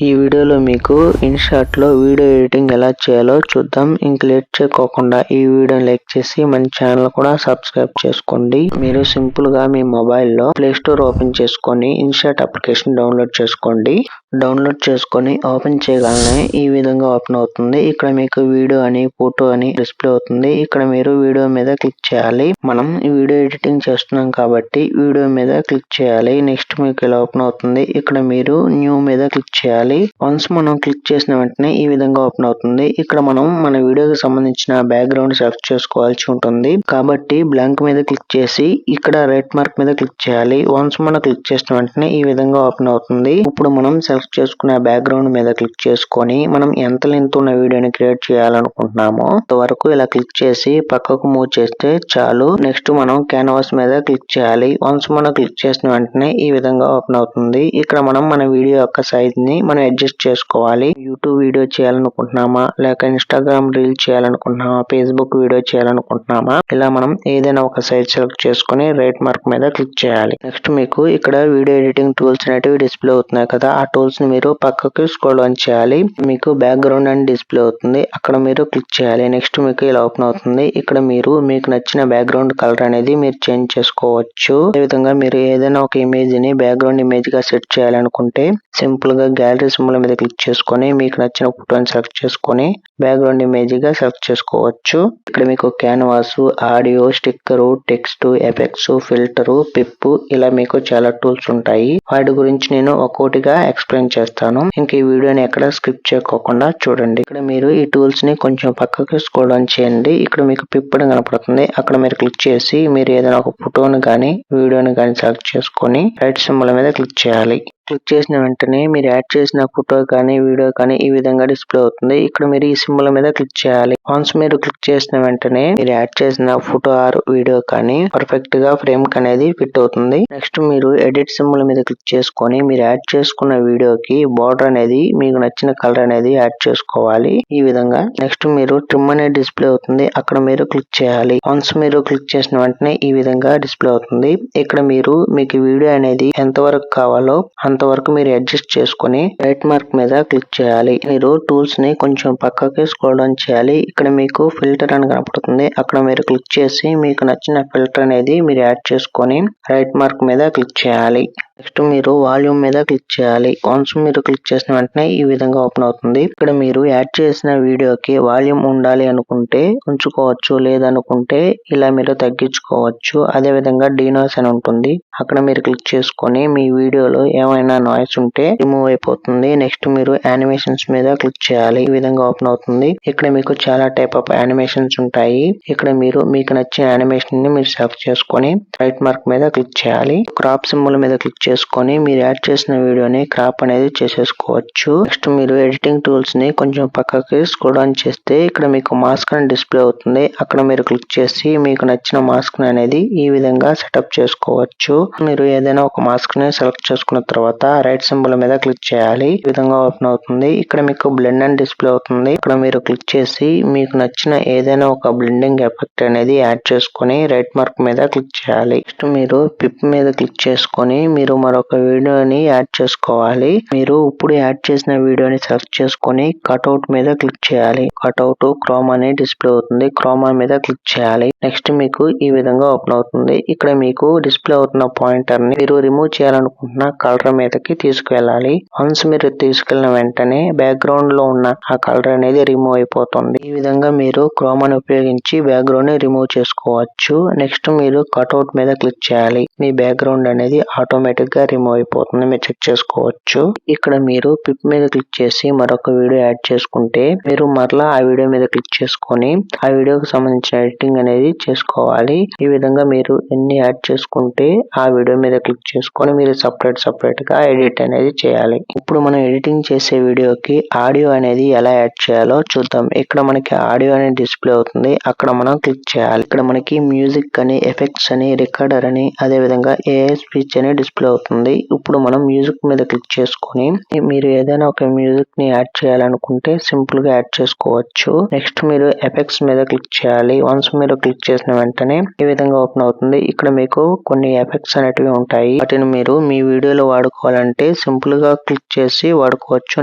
ఈ వీడియోలో మీకు ఇన్‌షాట్ లో వీడియో ఎడిటింగ్ ఎలా చేయాలో చూద్దాం. ఇంక లేట్ చేయకోకుండా ఈ వీడియోని లైక్ చేసి మన ఛానల్ కూడా సబ్స్క్రైబ్ చేసుకోండి. మీరు సింపుల్ గా మీ మొబైల్లో ప్లే స్టోర్ ఓపెన్ చేసుకొని ఇన్‌షాట్ అప్లికేషన్ డౌన్లోడ్ చేసుకోండి. డౌన్లోడ్ చేసుకొని ఓపెన్ చేయగానే ఈ విధంగా ఓపెన్ అవుతుంది. ఇక్కడ మీకు వీడియో అని ఫోటో అని డిస్ప్లే అవుతుంది. ఇక్కడ మీరు వీడియో మీద క్లిక్ చేయాలి. మనం ఈ వీడియో ఎడిటింగ్ చేస్తున్నాం కాబట్టి వీడియో మీద క్లిక్ చేయాలి. నెక్స్ట్ మీకు ఇలా ఓపెన్ అవుతుంది. ఇక్కడ మీరు న్యూ మీద క్లిక్ చేయాలి. వన్స్ మనం క్లిక్ చేసిన వెంటనే ఈ విధంగా ఓపెన్ అవుతుంది. ఇక్కడ మనం మన వీడియోకి సంబంధించిన బ్యాక్గ్రౌండ్ సెలెక్ట్ చేసుకోవాల్సి ఉంటుంది. కాబట్టి బ్లాంక్ మీద క్లిక్ చేసి ఇక్కడ రైట్ మార్క్ మీద క్లిక్ చేయాలి. వన్స్ మనం క్లిక్ చేసిన వెంటనే ఈ విధంగా ఓపెన్ అవుతుంది. ఇప్పుడు మనం సెలెక్ట్ చేసుకున్న బ్యాక్గ్రౌండ్ మీద క్లిక్ చేసుకొని మనం ఎంత లెంత్ ఉన్న వీడియోని క్రియేట్ చేయాలనుకుంటున్నామో అంతవరకు ఇలా క్లిక్ చేసి పక్కకు మూవ్ చేస్తే చాలు. నెక్స్ట్ మనం క్యాన్వాస్ మీద క్లిక్ చేయాలి. వన్స్ మనం క్లిక్ చేసిన వెంటనే ఈ విధంగా ఓపెన్ అవుతుంది. ఇక్కడ మనం మన వీడియో యొక్క సైజ్ ని మనం అడ్జస్ట్ చేసుకోవాలి. యూట్యూబ్ వీడియో చేయాలనుకుంటున్నామా, లేక ఇన్స్టాగ్రామ్ రీల్ చేయాలనుకుంటున్నామా, ఫేస్బుక్ వీడియో చేయాలనుకుంటున్నామా, ఇలా మనం ఏదైనా ఒక సైజ్ సెలెక్ట్ చేసుకొని రైట్ మార్క్ మీద క్లిక్ చేయాలి. నెక్స్ట్ మీకు ఇక్కడ వీడియో ఎడిటింగ్ టూల్స్ అనేటివి డిస్ప్లే అవుతున్నాయి కదా, ఆ టూల్స్ ని మీరు పక్కకి స్క్రోల్ ఆన్ చేయాలి. మీకు బ్యాక్గ్రౌండ్ అని డిస్ప్లే అవుతుంది. అక్కడ మీరు క్లిక్ చేయాలి. నెక్స్ట్ మీకు ఇలా ఓపెన్ అవుతుంది. ఇక్కడ మీరు మీకు నచ్చిన బ్యాక్గ్రౌండ్ కలర్ అనేది మీరు చేంజ్ చేసుకోవచ్చు. అదే విధంగా మీరు ఏదైనా ఒక ఇమేజ్ ని బ్యాక్గ్రౌండ్ ఇమేజ్ గా సెట్ చేయాలనుకుంటే సింపుల్ గా గ్యాలరీ సింబల్ మీద క్లిక్ చేసుకొని మీకు నచ్చిన ఫోటోని సెలెక్ట్ చేసుకొని బ్యాక్గ్రౌండ్ ఇమేజ్ గా సెలెక్ట్ చేసుకోవచ్చు. ఇక్కడ మీకు canvas, audio, sticker, text, effects, filter, PIP ఇలా మీకు చాలా టూల్స్ ఉంటాయి. వాటి గురించి నేను ఒక్కోటిగా ఎక్స్ప్లెయిన్ చేస్తాను. ఇంక ఈ వీడియోని ఎక్కడ స్కిప్ చేయకోకుండా చూడండి. ఇక్కడ మీరు ఈ టూల్స్ ని కొంచెం పక్కకి స్క్రోల్ ఆన్ చేయండి. ఇక్కడ మీకు పిప్ అని కనపడుతుంది. అక్కడ మీరు క్లిక్ చేసి మీరు ఏదైనా ఒక ఫోటోని కానీ వీడియోని కానీ సెలెక్ట్ చేసుకొని రైట్ సింబల్ మీద క్లిక్ చేయాలి. క్లిక్ చేసిన వెంటనే మీరు యాడ్ చేసిన ఫోటో కానీ వీడియో కానీ ఈ విధంగా డిస్ప్లే అవుతుంది. ఇక్కడ మీరు ఈ సింబల్ మీద క్లిక్ చేయాలి. వన్స్ మీరు క్లిక్ చేసిన వెంటనే మీరు యాడ్ చేసిన ఫోటో ఆర్ వీడియో కానీ పర్ఫెక్ట్ గా ఫ్రేమ్ అనేది ఫిట్ అవుతుంది. నెక్స్ట్ మీరు ఎడిట్ సింబల్ మీద క్లిక్ చేసుకొని మీరు యాడ్ చేసుకున్న వీడియోకి బార్డర్ అనేది మీకు నచ్చిన కలర్ అనేది యాడ్ చేసుకోవాలి. ఈ విధంగా నెక్స్ట్ మీరు ట్రిమ్ అనేది డిస్ప్లే అవుతుంది. అక్కడ మీరు క్లిక్ చేయాలి. వన్స్ మీరు క్లిక్ చేసిన వెంటనే ఈ విధంగా డిస్ప్లే అవుతుంది. ఇక్కడ మీరు మీకు వీడియో అనేది ఎంత వరకు కావాలో అంతవరకు మీరు అడ్జస్ట్ చేసుకొని రైట్ మార్క్ మీద క్లిక్ చేయాలి. మీరు టూల్స్ ని కొంచెం పక్కకి స్క్రోల్ డౌన్ చేయాలి. ఇక్కడ మీకు ఫిల్టర్ అని కనపడుతుంది. అక్కడ మీరు క్లిక్ చేసి మీకు నచ్చిన ఫిల్టర్ అనేది మీరు యాడ్ చేసుకొని రైట్ మార్క్ మీద క్లిక్ చేయాలి. నెక్స్ట్ మీరు వాల్యూమ్ మీద క్లిక్ చేయాలి. వన్స్ మీరు క్లిక్ చేసిన వెంటనే ఈ విధంగా ఓపెన్ అవుతుంది. ఇక్కడ మీరు యాడ్ చేసిన వీడియోకి వాల్యూమ్ ఉండాలి అనుకుంటే ఉంచుకోవచ్చు, లేదనుకుంటే ఇలా మీరు తగ్గించుకోవచ్చు. అదే విధంగా డీనాయిస్ అని ఉంటుంది. అక్కడ మీరు క్లిక్ చేసుకొని మీ వీడియోలో ఏమైనా నాయిస్ ఉంటే రిమూవ్ అయిపోతుంది. నెక్స్ట్ మీరు యానిమేషన్స్ మీద క్లిక్ చేయాలి. ఈ విధంగా ఓపెన్ అవుతుంది. ఇక్కడ మీకు చాలా టైప్ ఆఫ్ యానిమేషన్స్ ఉంటాయి. ఇక్కడ మీరు మీకు నచ్చిన యానిమేషన్ ని మీరు సెలెక్ట్ చేసుకొని రైట్ మార్క్ మీద క్లిక్ చేయాలి. క్రాప్ సింబల్ మీద క్లిక్ చేసుకొని మీరు యాడ్ చేసిన వీడియోని క్రాప్ అనేది చేసేసుకోవచ్చు. నెక్స్ట్ మీరు ఎడిటింగ్ టూల్స్ ని కొంచెం పక్కకి స్క్రోల్ ఆన్ చేస్తే ఇక్కడ మీకు మాస్క్ అని డిస్ప్లే అవుతుంది. అక్కడ మీరు క్లిక్ చేసి మీకు నచ్చిన మాస్క్ అనేది ఈ విధంగా సెటప్ చేసుకోవచ్చు. మీరు ఏదైనా ఒక మాస్క్ ని సెలెక్ట్ చేసుకున్న తర్వాత రైట్ సింబల్ మీద క్లిక్ చేయాలి. ఈ విధంగా ఓపెన్ అవుతుంది. ఇక్కడ మీకు బ్లెండ్ అని డిస్ప్లే అవుతుంది. ఇక్కడ మీరు క్లిక్ చేసి మీకు నచ్చిన ఏదైనా ఒక బ్లెండింగ్ ఎఫెక్ట్ అనేది యాడ్ చేసుకొని రైట్ మార్క్ మీద క్లిక్ చేయాలి. నెక్స్ట్ మీరు పిప్ మీద క్లిక్ చేసుకొని మీరు మరొక వీడియోని యాడ్ చేసుకోవాలి. మీరు ఇప్పుడు యాడ్ చేసిన వీడియోని సెలెక్ట్ చేసుకొని కట్అవుట్ మీద క్లిక్ చేయాలి. కట్అవుట్ క్రోమా అని డిస్ప్లే అవుతుంది. క్రోమా మీద క్లిక్ చేయాలి. నెక్స్ట్ మీకు ఈ విధంగా ఓపెన్ అవుతుంది. ఇక్కడ మీకు డిస్ప్లే అవుతున్న పాయింటర్ ని మీరు రిమూవ్ చేయాలనుకుంటున్న కలర్ మీదకి తీసుకువెళ్ళాలి. వన్స్ మీరు తీసుకెళ్లిన వెంటనే బ్యాక్గ్రౌండ్ లో ఉన్న ఆ కలర్ అనేది రిమూవ్ అయిపోతుంది. ఈ విధంగా మీరు క్రోమాని ఉపయోగించి బ్యాక్గ్రౌండ్ ని రిమూవ్ చేసుకోవచ్చు. నెక్స్ట్ మీరు కట్అవుట్ మీద క్లిక్ చేయాలి. మీ బ్యాక్గ్రౌండ్ అనేది ఆటోమేటిక్ గా రిమూవ్ అయిపోతుంది. మీరు చెక్ చేసుకోవచ్చు. ఇక్కడ మీరు పిప్ మీద క్లిక్ చేసి మరొక వీడియో యాడ్ చేసుకుంటే మీరు మరలా ఆ వీడియో మీద క్లిక్ చేసుకొని ఆ వీడియోకి సంబంధించిన ఎడిటింగ్ అనేది చేసుకోవాలి. ఈ విధంగా మీరు ఎన్ని యాడ్ చేసుకుంటే ఆ వీడియో మీద క్లిక్ చేసుకొని మీరు సపరేట్ గా ఎడిట్ అనేది చేయాలి. ఇప్పుడు మనం ఎడిటింగ్ చేసే వీడియోకి ఆడియో అనేది ఎలా యాడ్ చేయాలో చూద్దాం. ఇక్కడ మనకి ఆడియో అనేది డిస్ప్లే అవుతుంది. అక్కడ మనం క్లిక్ చేయాలి. ఇక్కడ మనకి మ్యూజిక్ అని, ఎఫెక్ట్స్ అని, రికార్డర్ అని, అదే విధంగా ఏఐ స్పీచ్ అని డిస్ప్లే అవుతుంది. ఇప్పుడు మనం మ్యూజిక్ మీద క్లిక్ చేసుకొని మీరు ఏదైనా ఒక మ్యూజిక్ ని యాడ్ చేయాలనుకుంటే సింపుల్ గా యాడ్ చేసుకోవచ్చు. నెక్స్ట్ మీరు ఎఫెక్ట్స్ మీద క్లిక్ చేయాలి. వన్స్ మీరు క్లిక్ చేసిన వెంటనే ఈ విధంగా ఓపెన్ అవుతుంది. ఇక్కడ మీకు కొన్ని ఎఫెక్ట్స్ అనేటివి ఉంటాయి. వాటిని మీరు మీ వీడియోలో వాడుకోవాలంటే సింపుల్ గా క్లిక్ చేసి వాడుకోవచ్చు.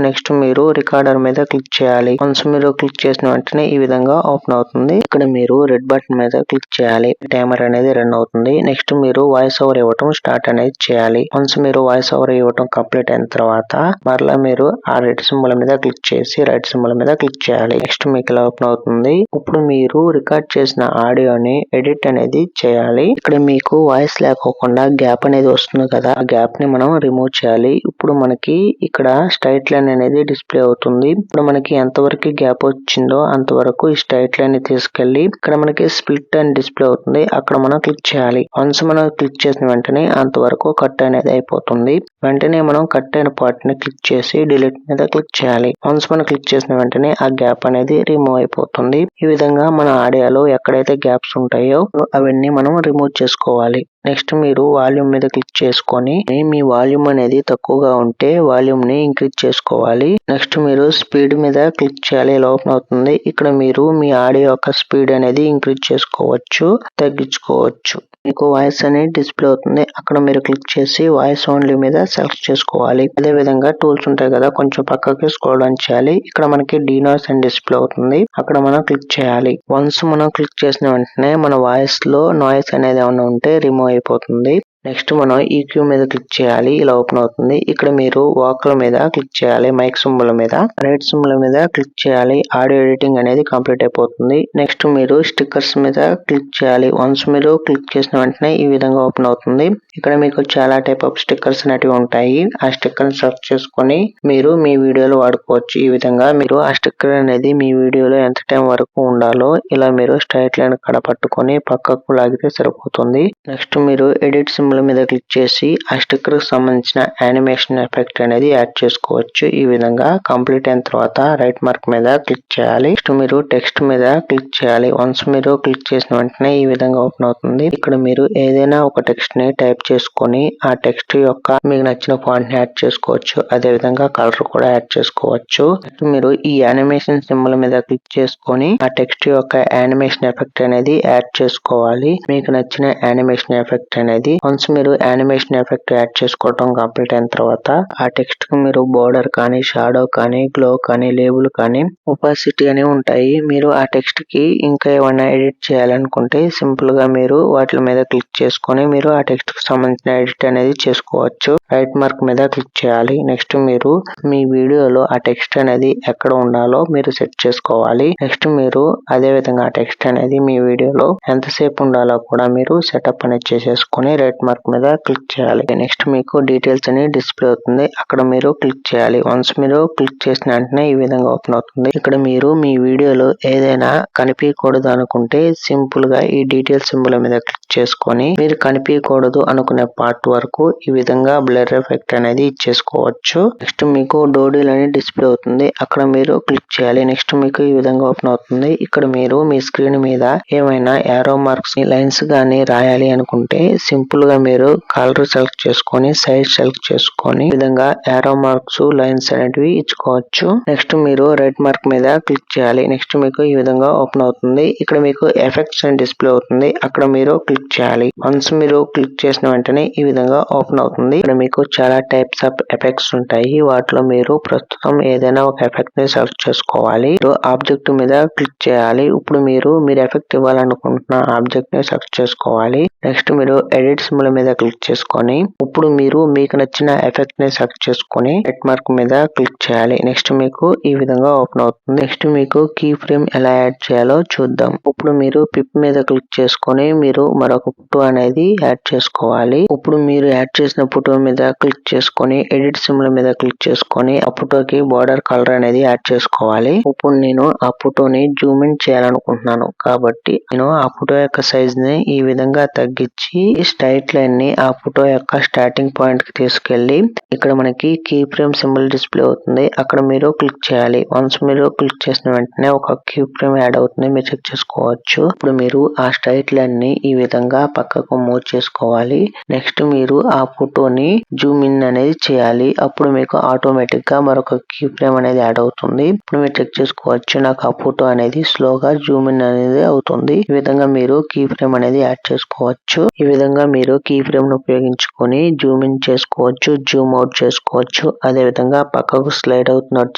నెక్స్ట్ మీరు రికార్డర్ మీద క్లిక్ చేయాలి. వన్స్ మీరు క్లిక్ చేసిన వెంటనే ఈ విధంగా ఓపెన్ అవుతుంది. ఇక్కడ మీరు రెడ్ బటన్ మీద క్లిక్ చేయాలి. టైమర్ అనేది రన్ అవుతుంది. నెక్స్ట్ మీరు వాయిస్ ఓవర్ ఇవ్వటం స్టార్ట్ అనేది చేయాలి. వన్స్ మీరు వాయిస్ ఓవర్ ఇవ్వటం కంప్లీట్ అయిన తర్వాత మరలా మీరు ఆ రెడ్ సింబల్ మీద క్లిక్ చేసి రైట్ సింబల్ మీద క్లిక్ చేయాలి. నెక్స్ట్ మీకు ఇలా ఓపెన్ అవుతుంది. ఇప్పుడు మీరు రికార్డ్ చేసిన ఆడియోని ఎడిట్ అనేది చేయాలి. ఇక్కడ మీకు వాయిస్ లేకోకుండా గ్యాప్ అనేది వస్తుంది కదా, ఆ గ్యాప్ ని మనం రిమూవ్ చేయాలి. ఇప్పుడు మనకి ఇక్కడ స్ట్రైట్ లైన్ అనేది డిస్ప్లే అవుతుంది. ఇప్పుడు మనకి ఎంతవరకు గ్యాప్ వచ్చిందో అంతవరకు ఈ స్ట్రైట్ లైన్ ని తీసుకెళ్లి ఇక్కడ మనకి స్ప్లిట్ అని డిస్ప్లే అవుతుంది. అక్కడ మనం క్లిక్ చేయాలి. వన్స్ మనం క్లిక్ చేసిన వెంటనే అంతవరకు కట్ అనేది అయిపోతుంది. వెంటనే మనం కట్ అయిన పార్ట్ ని క్లిక్ చేసి డిలీట్ మీద క్లిక్ చేయాలి. వన్స్ మనం క్లిక్ చేసిన వెంటనే ఆ గ్యాప్ అనేది రిమూవ్ అయిపోతుంది. ఈ విధంగా మన ఆడియోలో ఎక్కడైతే గ్యాప్స్ ఉంటాయో అవన్నీ మనం రిమూవ్ చేసుకోవాలి. నెక్స్ట్ మీరు వాల్యూమ్ మీద క్లిక్ చేసుకొని మీ వాల్యూమ్ అనేది తక్కువగా ఉంటే వాల్యూమ్ ని ఇంక్రీజ్ చేసుకోవాలి. నెక్స్ట్ మీరు స్పీడ్ మీద క్లిక్ చేయాలి. ఇలా ఓపెన్ అవుతుంది. ఇక్కడ మీరు మీ ఆడియో యొక్క స్పీడ్ అనేది ఇంక్రీజ్ చేసుకోవచ్చు, తగ్గించుకోవచ్చు. మీకు వాయిస్ అనేది డిస్ప్లే అవుతుంది. అక్కడ మీరు క్లిక్ చేసి వాయిస్ ఓన్లీ మీద సెలెక్ట్ చేసుకోవాలి. అదే విధంగా టూల్స్ ఉంటాయి కదా, కొంచెం పక్కకి స్క్రోల్ డౌన్ చేయాలి. ఇక్కడ మనకి డీనాయిస్ అని డిస్ప్లే అవుతుంది. అక్కడ మనం క్లిక్ చేయాలి. వన్స్ మనం క్లిక్ చేసిన వెంటనే మన వాయిస్ లో నాయిస్ అనేది ఏమైనా ఉంటే రిమూవ్ అయిపోతుంది. నెక్స్ట్ మనం ఈక్యూ మీద క్లిక్ చేయాలి. ఇలా ఓపెన్ అవుతుంది. ఇక్కడ మీరు వాకల్ మీద క్లిక్ చేయాలి. మైక్ సింబల్ మీద రైట్ సింబల్ మీద క్లిక్ చేయాలి. ఆడియో ఎడిటింగ్ అనేది కంప్లీట్ అయిపోతుంది. నెక్స్ట్ మీరు స్టిక్కర్స్ మీద క్లిక్ చేయాలి. వన్స్ మీరు క్లిక్ చేసిన వెంటనే ఈ విధంగా ఓపెన్ అవుతుంది. ఇక్కడ మీకు చాలా టైప్ ఆఫ్ స్టిక్కర్స్ అనేటివి ఉంటాయి. ఆ స్టిక్కర్ సెలెక్ట్ చేసుకొని మీరు మీ వీడియోలో వాడుకోవచ్చు. ఈ విధంగా మీరు ఆ స్టిక్కర్ అనేది మీ వీడియోలో ఎంత టైం వరకు ఉండాలో ఇలా మీరు స్ట్రైట్ లైన్ కడ పట్టుకొని పక్కకు లాగితే సరిపోతుంది. నెక్స్ట్ మీరు ఎడిట్ సింబల్ మీద క్లిక్ చేసి ఆ స్టిక్కర్ కి సంబంధించిన యానిమేషన్ ఎఫెక్ట్ అనేది యాడ్ చేసుకోవచ్చు. ఈ విధంగా కంప్లీట్ అయిన తర్వాత రైట్ మార్క్ మీద క్లిక్ చేయాలి. నెక్స్ట్ మీరు టెక్స్ట్ మీద క్లిక్ చేయాలి. వన్స్ మీరు క్లిక్ చేసిన వెంటనే ఈ విధంగా ఓపెన్ అవుతుంది. ఇక్కడ మీరు ఏదైనా ఒక టెక్స్ట్ ని టైప్ చేసుకొని ఆ టెక్స్ట్ యొక్క మీకు నచ్చిన ఫాంట్ ని యాడ్ చేసుకోవచ్చు. అదే విధంగా కలర్ కూడా యాడ్ చేసుకోవచ్చు. మీరు ఈ యానిమేషన్ సింబల్ మీద క్లిక్ చేసుకొని ఆ టెక్స్ట్ యొక్క యానిమేషన్ ఎఫెక్ట్ అనేది యాడ్ చేసుకోవాలి. మీకు నచ్చిన యానిమేషన్ ఎఫెక్ట్ అనేది వన్స్ మీరు యానిమేషన్ ఎఫెక్ట్ యాడ్ చేసుకోవడం కంప్లీట్ అయిన తర్వాత ఆ టెక్స్ట్ కు మీరు బోర్డర్ కానీ, షాడో కానీ, గ్లో కానీ, లేబుల్ కానీ, ఒపాసిటీ అని ఉంటాయి. మీరు ఆ టెక్స్ట్ కి ఇంకా ఏమైనా ఎడిట్ చేయాలనుకుంటే సింపుల్ గా మీరు వాటి మీద క్లిక్ చేసుకొని మీరు ఆ టెక్స్ట్ కు సంబంధించిన ఎడిట్ అనేది చేసుకోవచ్చు. రైట్ మార్క్ మీద క్లిక్ చేయాలి. నెక్స్ట్ మీరు మీ వీడియోలో ఆ టెక్స్ట్ అనేది ఎక్కడ ఉండాలో మీరు సెట్ చేసుకోవాలి. నెక్స్ట్ మీరు అదే విధంగా ఆ టెక్స్ట్ అనేది మీ వీడియోలో ఎంతసేపు ఉండాలో కూడా మీరు సెటప్ అనేది చేసేసుకొని రైట్ మార్క్ మీద క్లిక్ చేయాలి. నెక్స్ట్ మీకు డీటెయిల్స్ అని డిస్ప్లే అవుతుంది. అక్కడ మీరు క్లిక్ చేయాలి. వన్స్ మీరు క్లిక్ చేసిన వెంటనే ఈ విధంగా ఓపెన్ అవుతుంది. ఇక్కడ మీరు మీ వీడియోలో ఏదైనా కనిపించకూడదు అనుకుంటే సింపుల్ గా ఈ డీటెయిల్ సింబల్ మీద క్లిక్ చేసుకొని మీరు కనిపించకూడదు అనుకునే పార్ట్ వరకు ఈ విధంగా బ్లర్ ఎఫెక్ట్ అనేది ఇచ్చేసుకోవచ్చు. నెక్స్ట్ మీకు డోడిల్ అని డిస్ప్లే అవుతుంది. అక్కడ మీరు క్లిక్ చేయాలి. నెక్స్ట్ మీకు ఈ విధంగా ఓపెన్ అవుతుంది. ఇక్కడ మీరు మీ స్క్రీన్ మీద ఏమైనా యారో మార్క్స్ లైన్స్ గానీ రాయాలి అనుకుంటే సింపుల్ గా మీరు కలర్ సెలెక్ట్ చేసుకొని సైజ్ సెలెక్ట్ చేసుకొని ఈ విధంగా యారో మార్క్స్ లైన్స్ అనేటివి ఇచ్చుకోవచ్చు. నెక్స్ట్ మీరు రైట్ మార్క్ మీద క్లిక్ చేయాలి. నెక్స్ట్ మీకు ఈ విధంగా ఓపెన్ అవుతుంది. ఇక్కడ మీకు ఎఫెక్ట్స్ అని డిస్ప్లే అవుతుంది. అక్కడ మీరు క్లిక్ చేయాలి. వన్స్ మీరు క్లిక్ చేసిన వెంటనే ఈ విధంగా ఓపెన్ అవుతుంది. ఇక్కడ మీకు చాలా టైప్స్ ఆఫ్ ఎఫెక్ట్స్ ఉంటాయి. వాటిలో మీరు ప్రస్తుతం ఏదైనా ఒక ఎఫెక్ట్ ని సెలెక్ట్ చేసుకోవాలి. ఆబ్జెక్ట్ మీద క్లిక్ చేయాలి. ఇప్పుడు మీరు ఎఫెక్ట్ ఇవ్వాలనుకుంటున్న ఆబ్జెక్ట్ ని సెలెక్ట్ చేసుకోవాలి. నెక్స్ట్ మీరు ఎడిట్ సింబల్ మీద క్లిక్ చేసుకొని ఇప్పుడు మీరు మీకు నచ్చిన ఎఫెక్ట్ ని సెలెక్ట్ చేసుకొని రైట్ మార్క్ మీద క్లిక్ చేయాలి. నెక్స్ట్ మీకు ఈ విధంగా ఓపెన్ అవుతుంది. నెక్స్ట్ మీకు కీ ఫ్రేమ్ ఎలా యాడ్ చేయాలో చూద్దాం. ఇప్పుడు మీరు పిప్ మీద క్లిక్ చేసుకొని మీరు మరొక ఫోటో అనేది యాడ్ చేసుకోవాలి. ఇప్పుడు మీరు యాడ్ చేసిన ఫోటో మీద క్లిక్ చేసుకొని ఎడిట్ సింబల్ మీద క్లిక్ చేసుకొని ఆ ఫోటోకి బోర్డర్ కలర్ అనేది యాడ్ చేసుకోవాలి. ఇప్పుడు నేను ఆ ఫోటోని జూమ్ ఇన్ చేయాలనుకుంటున్నాను కాబట్టి నేను ఆ ఫోటో యొక్క సైజ్ ని ఈ విధంగా తగ్గించి స్ట్రైట్ లైన్ ని ఆ ఫోటో యొక్క స్టార్టింగ్ పాయింట్ కి తీసుకెళ్లి ఇక్కడ మనకి కీ ఫ్రేమ్ సింబల్ డిస్ప్లే అవుతుంది. అక్కడ మీరు క్లిక్ చేయాలి. వన్స్ మీరు క్లిక్ చేసిన వెంటనే ఒక కీ ఫ్రేమ్ యాడ్ అవుతుంది. మీరు చెక్ చేసుకోవచ్చు. ఇప్పుడు మీరు ఆ స్ట్రైట్ లైన్ ని ఈ విధంగా పక్కకు మూవ్ చేసుకోవాలి. నెక్స్ట్ మీరు ఆ ఫోటోని జూమ్ ఇన్ అనేది చేయాలి. అప్పుడు మీకు ఆటోమేటిక్ గా మరొక కీ ఫ్రేమ్ అనేది యాడ్ అవుతుంది. ఇప్పుడు మీరు చెక్ చేసుకోవచ్చు. నాకు ఆ ఫోటో అనేది స్లోగా జూమ్ ఇన్ అనేది అవుతుంది. ఈ విధంగా మీరు కీ ఫ్రేమ్ అనేది యాడ్ చేసుకోవచ్చు. ఈ విధంగా మీరు కీ ఫ్రేమ్ ను ఉపయోగించుకొని జూమ్ ఇన్ చేసుకోవచ్చు, జూమ్ అవుట్ చేసుకోవచ్చు. అదే విధంగా పక్కకు స్లైడ్ అవుతున్నట్టు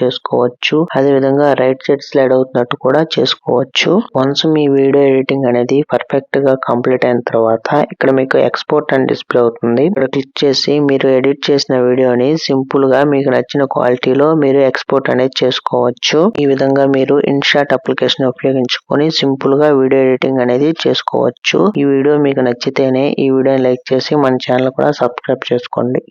చేసుకోవచ్చు. అదే విధంగా రైట్ సైడ్ స్లైడ్ అవుతున్నట్టు కూడా చేసుకోవచ్చు. వన్స్ మీ వీడియో ఎడిటింగ్ అనేది పర్ఫెక్ట్ గా కంప్లీట్ అయిన తర్వాత ఇక్కడ మీకు ఎక్స్పోర్ట్ అని డిస్ప్లే అవుతుంది. ఇక్కడ క్లిక్ చేసి మీరు ఎడిట్ చేసిన వీడియోని సింపుల్ గా మీకు నచ్చిన క్వాలిటీలో మీరు ఎక్స్పోర్ట్ అనేది చేసుకోవచ్చు. ఈ విధంగా మీరు ఇన్షాట్ అప్లికేషన్ ఉపయోగించుకొని సింపుల్ గా వీడియో ఎడిటింగ్ అనేది చేసుకోవచ్చు. ఈ వీడియో మీకు నచ్చితేనే ఈ వీడియోని లైక్ చేసి మన ఛానల్ కూడా సబ్స్క్రైబ్ చేసుకోండి.